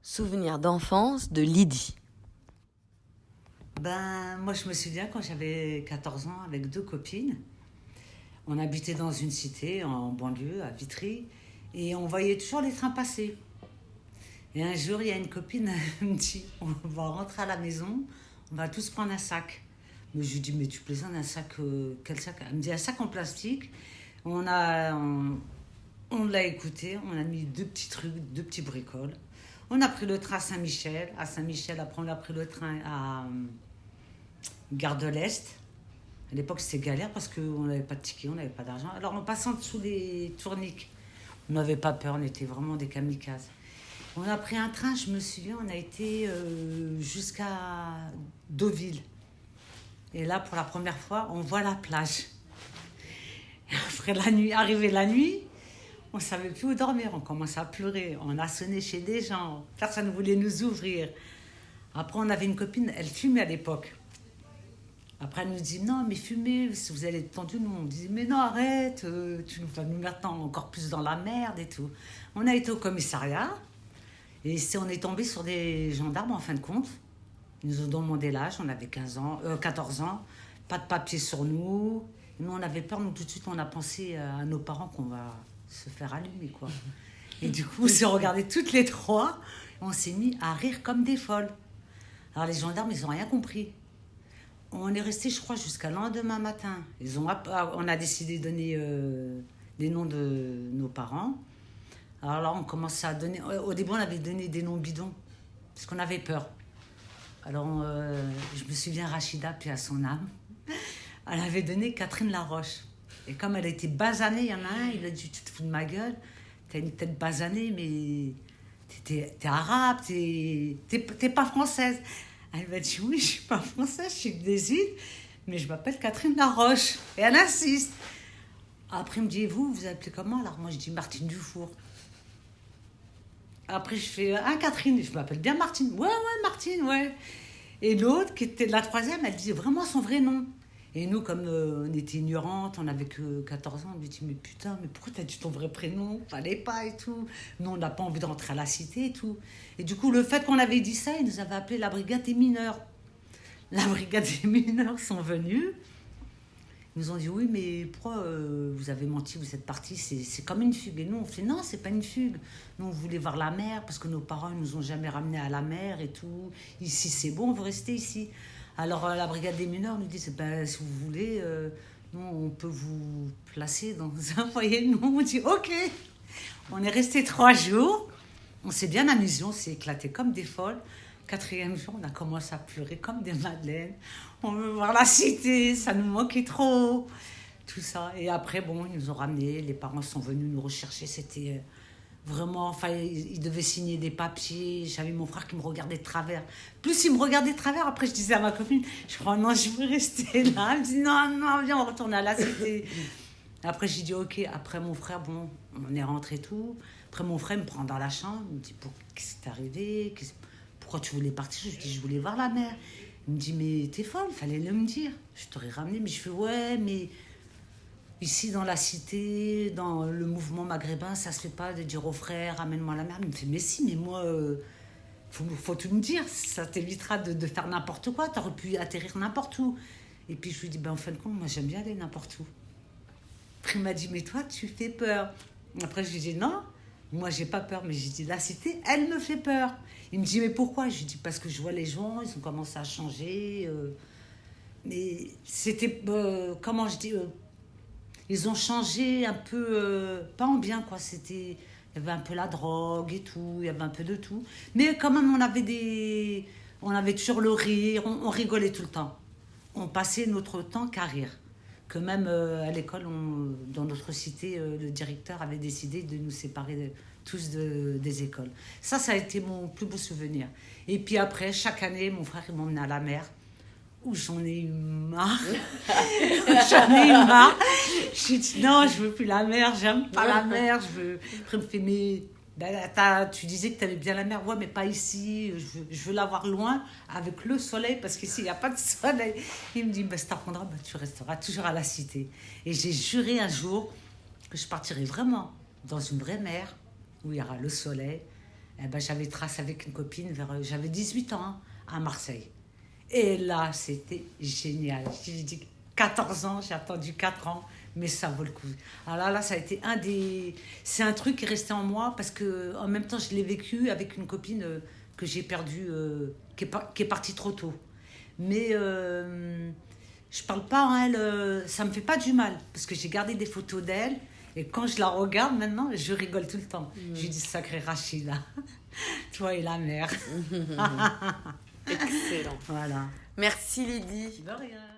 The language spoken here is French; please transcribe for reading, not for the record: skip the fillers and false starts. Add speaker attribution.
Speaker 1: Souvenir d'enfance de Lydie.
Speaker 2: Moi, je me souviens quand j'avais 14 ans avec deux copines. On habitait dans une cité en banlieue, à Vitry, et on voyait toujours les trains passer. Et un jour, il y a une copine, elle me dit, on va rentrer à la maison, on va tous prendre un sac. Mais je lui dis, mais tu plaisantes, un sac, quel sac? Elle me dit, un sac en plastique. On l'a écouté, on a mis deux petits trucs, deux petits bricoles. On a pris le train à Saint-Michel. À Saint-Michel, après, on a pris le train à Gare de l'Est. À l'époque, c'était galère parce qu'on n'avait pas de ticket, on n'avait pas d'argent. Alors, en passant dessous les tourniques, on n'avait pas peur, on était vraiment des kamikazes. On a pris un train, je me souviens, on a été jusqu'à Deauville. Et là, pour la première fois, on voit la plage. Et après la nuit, arrivée la nuit, on ne savait plus où dormir, on commençait à pleurer. On a sonné chez des gens, personne ne voulait nous ouvrir. Après, on avait une copine, elle fumait à l'époque. Après, elle nous dit, non, mais fumez, si vous allez être tendu, nous, on disait, mais non, arrête, tu vas nous mettre encore plus dans la merde et tout. On a été au commissariat, et on est tombé sur des gendarmes, en fin de compte. Ils nous ont demandé l'âge, on avait 14 ans, pas de papier sur nous. Et nous, on avait peur, nous, tout de suite, on a pensé à nos parents qu'on va se faire allumer, quoi. Et du coup, on s'est regardés toutes les trois, et on s'est mis à rire comme des folles. Alors, les gendarmes, ils n'ont rien compris. On est resté, je crois, jusqu'à le lendemain matin. On a décidé de donner les noms de nos parents. Alors là, on commençait à donner... Au début, on avait donné des noms bidons, parce qu'on avait peur. Alors, je me souviens, Rachida, puis à son âme, elle avait donné Catherine Laroche. Et comme elle était basanée, il y en a un, il a dit, tu te fous de ma gueule, t'as une tête basanée, mais t'es arabe, t'es pas française. Elle m'a dit, oui, je suis pas française, je suis des îles, mais je m'appelle Catherine Laroche. Et elle insiste. Après, elle me dit, et vous appelez comment? Alors moi, je dis Martine Dufour. Après, je fais, Catherine, je m'appelle bien Martine. Ouais, Martine, ouais. Et l'autre, qui était la troisième, elle disait vraiment son vrai nom. Et nous, comme on était ignorantes, on n'avait que 14 ans, on lui dit, mais putain, mais pourquoi t'as dit ton vrai prénom? Fallait pas et tout. Nous, on n'a pas envie de rentrer à la cité et tout. Et du coup, le fait qu'on avait dit ça, ils nous avaient appelé la brigade des mineurs. La brigade des mineurs sont venus. Ils nous ont dit, oui, mais pourquoi vous avez menti, vous êtes partis, c'est comme une fugue. Et nous, on fait, non, c'est pas une fugue. Nous, on voulait voir la mer parce que nos parents ne nous ont jamais ramenés à la mer et tout. Ici, c'est bon, on veut rester ici. Alors, la brigade des mineurs nous dit, si vous voulez, nous, on peut vous placer dans un foyer. Nous, on dit, ok. On est resté 3 jours. On s'est bien amusé, on s'est éclaté comme des folles. 4e jour, on a commencé à pleurer comme des madeleines. On veut voir la cité, ça nous manquait trop. Tout ça. Et après, bon, ils nous ont ramenés. Les parents sont venus nous rechercher. C'était vraiment... Enfin, ils devaient signer des papiers. J'avais mon frère qui me regardait de travers. Plus il me regardait de travers, après, je disais à ma copine, je crois, non, je veux rester là. Elle me dit, non, viens, on retourne à la cité. Après, j'ai dit, ok. Après, mon frère, bon, on est rentré tout. Après, mon frère me prend dans la chambre. Il me dit, qu'est-ce qui t'est arrivé? Pourquoi tu voulais partir? Je lui dis, je voulais voir la mer. Il me dit, mais t'es folle, fallait le me dire. Je t'aurais ramené, mais je fais, ouais, mais ici dans la cité, dans le mouvement maghrébin, ça se fait pas de dire aux frères, ramène-moi la mer. Il me fait, mais si, mais moi, faut tout me dire, ça t'évitera de faire n'importe quoi, t'aurais pu atterrir n'importe où. Et puis je lui dis, en fin de compte, moi j'aime bien aller n'importe où. Après il m'a dit, mais toi, tu fais peur. Après je lui dis, non, moi j'ai pas peur, mais j'ai dit, la cité, elle me fait peur. Il me dit, mais pourquoi? Je lui dis, parce que je vois les gens, ils ont commencé à changer. Mais c'était, comment je dis, ils ont changé un peu, pas en bien, quoi. Il y avait un peu la drogue et tout, il y avait un peu de tout. Mais quand même, on avait toujours le rire, on rigolait tout le temps. On passait notre temps qu'à rire. Que même à l'école, dans notre cité, le directeur avait décidé de nous séparer tous des écoles. Ça a été mon plus beau souvenir. Et puis après, chaque année, mon frère il m'emmenait à la mer, où j'en ai eu marre. J'ai dit, non, je veux plus la mer, j'aime pas la mer. Après, il me fait, mais tu disais que tu aimais bien la mer. Ouais, mais pas ici. Je veux la voir loin, avec le soleil, parce qu'ici, il n'y a pas de soleil. Il me dit, si t'apprendras, tu resteras toujours à la cité. Et j'ai juré un jour que je partirai vraiment dans une vraie mer, où il y aura le soleil, Eh ben, j'avais tracé avec une copine, j'avais 18 ans, hein, à Marseille. Et là, c'était génial. J'ai dit 14 ans, j'ai attendu 4 ans, mais ça vaut le coup. Alors là, ça a été un des... C'est un truc qui est resté en moi parce que en même temps, je l'ai vécu avec une copine que j'ai perdue, qui est partie trop tôt. Mais je parle pas en elle, ça me fait pas du mal parce que j'ai gardé des photos d'elle et quand je la regarde maintenant, je rigole tout le temps. Je lui dis sacré Rachida, toi et la mère.
Speaker 3: Excellent.
Speaker 2: Voilà.
Speaker 3: Merci Lydie.
Speaker 2: De rien.